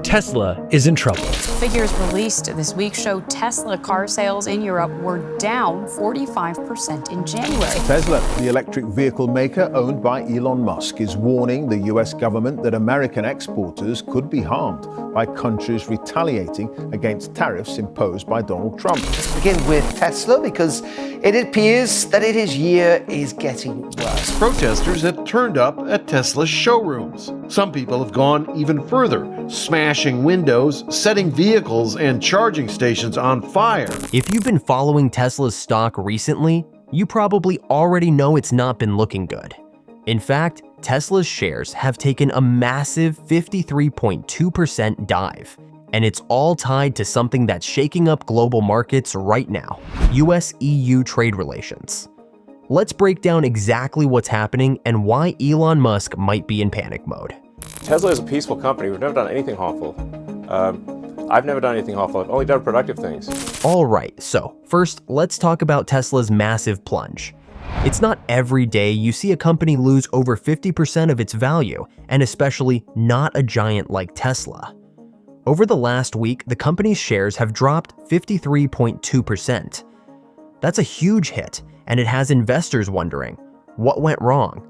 Tesla is in trouble. Figures released this week show Tesla car sales in Europe were down 45% in January. Tesla, the electric vehicle maker owned by Elon Musk, is warning the US government that American exporters could be harmed by countries retaliating against tariffs imposed by Donald Trump. Begin with Tesla because it appears that its year is getting worse. Protesters have turned up at Tesla's showrooms. Some people have gone even further, smashing windows, setting vehicles and charging stations on fire. If you've been following Tesla's stock recently, you probably already know it's not been looking good. In fact, Tesla's shares have taken a massive 53.2% dive, and it's all tied to something that's shaking up global markets right now: US-EU trade relations. Let's break down exactly what's happening and why Elon Musk might be in panic mode. Tesla is a peaceful company. We've never done anything harmful. I've never done anything harmful. I've only done productive things. All right, so first, let's talk about Tesla's massive plunge. It's not every day you see a company lose over 50% of its value, and especially not a giant like Tesla. Over the last week, the company's shares have dropped 53.2%. That's a huge hit, and it has investors wondering, what went wrong?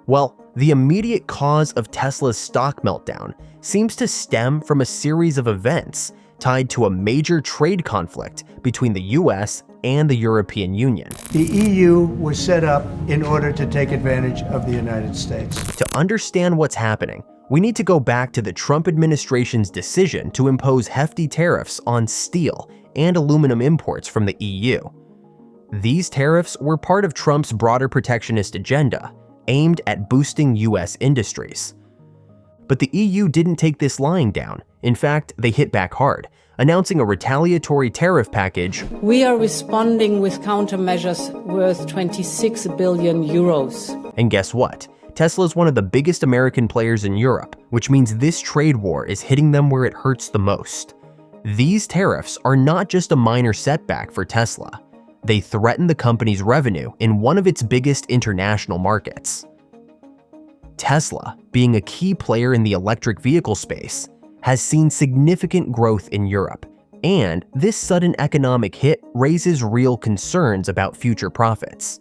Well, the immediate cause of Tesla's stock meltdown seems to stem from a series of events tied to a major trade conflict between the US and the European Union. The EU was set up in order to take advantage of the United States. To understand what's happening, we need to go back to the Trump administration's decision to impose hefty tariffs on steel and aluminum imports from the EU. These tariffs were part of Trump's broader protectionist agenda, aimed at boosting US industries. But the EU didn't take this lying down. In fact, they hit back hard, announcing a retaliatory tariff package. We are responding with countermeasures worth 26 billion euros. And guess what? Tesla is one of the biggest American players in Europe, which means this trade war is hitting them where it hurts the most. These tariffs are not just a minor setback for Tesla. They threaten the company's revenue in one of its biggest international markets. Tesla, being a key player in the electric vehicle space, has seen significant growth in Europe, and this sudden economic hit raises real concerns about future profits.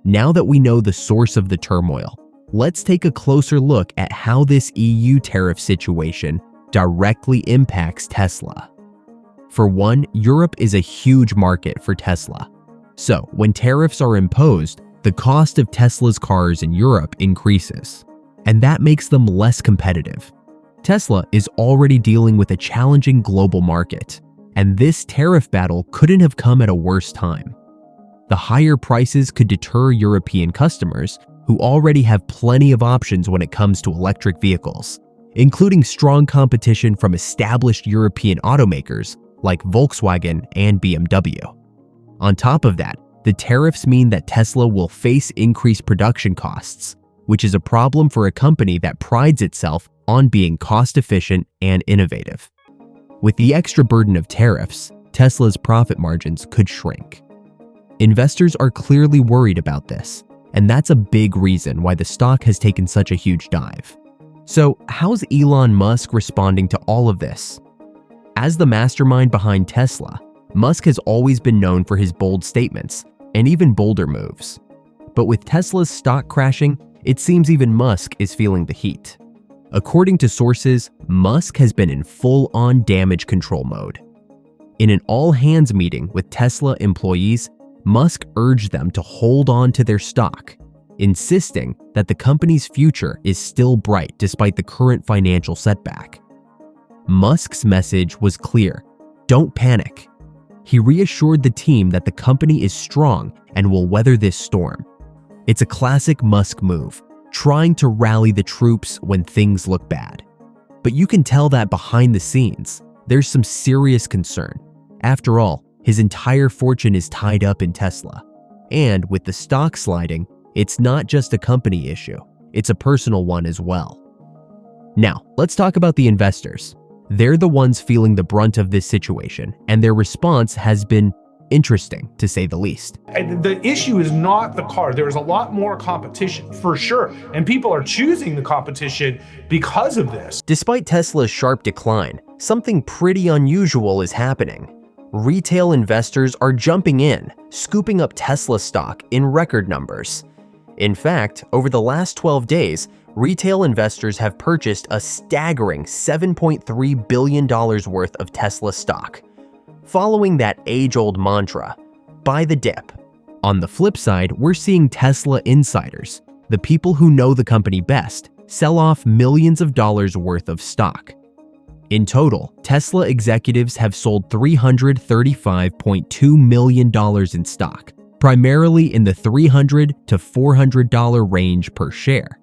Now that we know the source of the turmoil, let's take a closer look at how this EU tariff situation directly impacts Tesla. For one, Europe is a huge market for Tesla. So when tariffs are imposed, the cost of Tesla's cars in Europe increases, and that makes them less competitive. Tesla is already dealing with a challenging global market, and this tariff battle couldn't have come at a worse time. The higher prices could deter European customers who already have plenty of options when it comes to electric vehicles, including strong competition from established European automakers like Volkswagen and BMW. On top of that, the tariffs mean that Tesla will face increased production costs, which is a problem for a company that prides itself on being cost-efficient and innovative. With the extra burden of tariffs, Tesla's profit margins could shrink. Investors are clearly worried about this, and that's a big reason why the stock has taken such a huge dive. So, how's Elon Musk responding to all of this? As the mastermind behind Tesla, Musk has always been known for his bold statements and even bolder moves. But with Tesla's stock crashing, it seems even Musk is feeling the heat. According to sources, Musk has been in full-on damage control mode. In an all-hands meeting with Tesla employees, Musk urged them to hold on to their stock, insisting that the company's future is still bright despite the current financial setback. Musk's message was clear: don't panic. He reassured the team that the company is strong and will weather this storm. It's a classic Musk move, trying to rally the troops when things look bad. But you can tell that behind the scenes, there's some serious concern. After all, his entire fortune is tied up in Tesla. And with the stock sliding, it's not just a company issue, it's a personal one as well. Now, let's talk about the investors. They're the ones feeling the brunt of this situation, and their response has been interesting to say the least. And the issue is not the car. There's a lot more competition for sure. And people are choosing the competition because of this. Despite Tesla's sharp decline, something pretty unusual is happening. Retail investors are jumping in, scooping up Tesla stock in record numbers. In fact, over the last 12 days, retail investors have purchased a staggering $7.3 billion worth of Tesla stock, following that age-old mantra, buy the dip. On the flip side, we're seeing Tesla insiders, the people who know the company best, sell off millions of dollars worth of stock. In total, Tesla executives have sold $335.2 million in stock, primarily in the $300 to $400 range per share.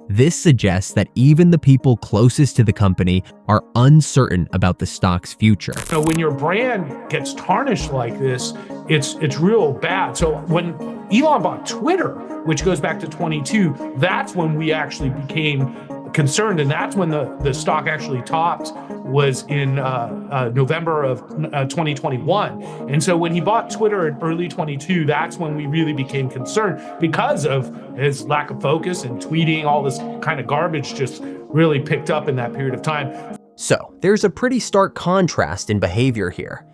This suggests that even the people closest to the company are uncertain about the stock's future. So when your brand gets tarnished like this, it's real bad. So when Elon bought Twitter, which goes back to 22, that's when we actually became concerned, and that's when the stock actually topped, was in November of 2021. And so when he bought Twitter in early 22, that's when we really became concerned because of his lack of focus, and tweeting, all this kind of garbage just really picked up in that period of time. So there's a pretty stark contrast in behavior here.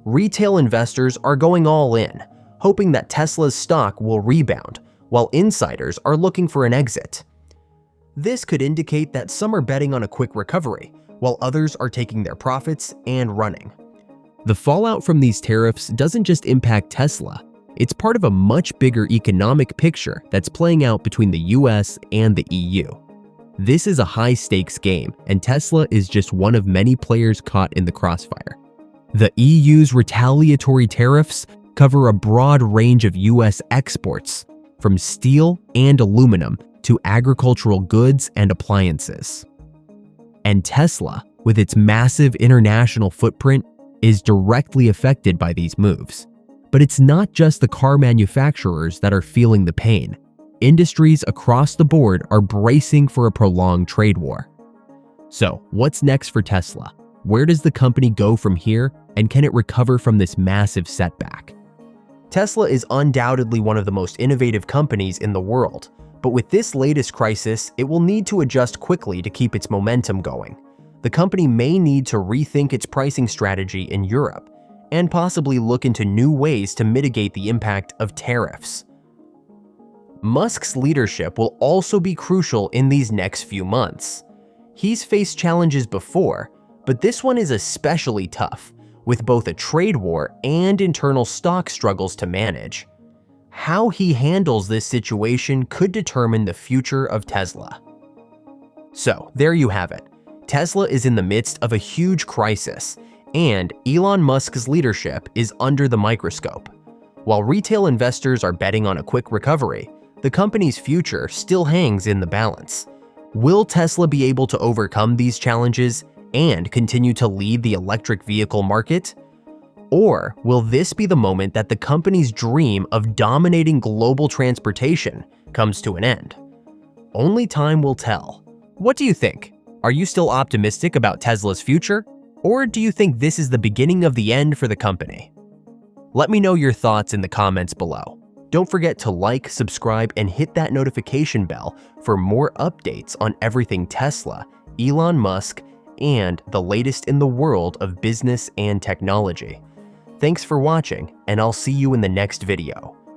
Retail investors are going all in, hoping that Tesla's stock will rebound, while insiders are looking for an exit. This could indicate that some are betting on a quick recovery, while others are taking their profits and running. The fallout from these tariffs doesn't just impact Tesla, it's part of a much bigger economic picture that's playing out between the US and the EU. This is a high-stakes game, and Tesla is just one of many players caught in the crossfire. The EU's retaliatory tariffs cover a broad range of US exports, from steel and aluminum to agricultural goods and appliances. And Tesla, with its massive international footprint, is directly affected by these moves. But it's not just the car manufacturers that are feeling the pain. Industries across the board are bracing for a prolonged trade war. So, what's next for Tesla? Where does the company go from here, and can it recover from this massive setback? Tesla is undoubtedly one of the most innovative companies in the world, but with this latest crisis, it will need to adjust quickly to keep its momentum going. The company may need to rethink its pricing strategy in Europe, and possibly look into new ways to mitigate the impact of tariffs. Musk's leadership will also be crucial in these next few months. He's faced challenges before, but this one is especially tough, with both a trade war and internal stock struggles to manage. How he handles this situation could determine the future of Tesla. So, there you have it. Tesla is in the midst of a huge crisis, and Elon Musk's leadership is under the microscope. While retail investors are betting on a quick recovery, the company's future still hangs in the balance. Will Tesla be able to overcome these challenges and continue to lead the electric vehicle market? Or will this be the moment that the company's dream of dominating global transportation comes to an end? Only time will tell. What do you think? Are you still optimistic about Tesla's future? Or do you think this is the beginning of the end for the company? Let me know your thoughts in the comments below. Don't forget to like, subscribe, and hit that notification bell for more updates on everything Tesla, Elon Musk, and the latest in the world of business and technology. Thanks for watching, and I'll see you in the next video.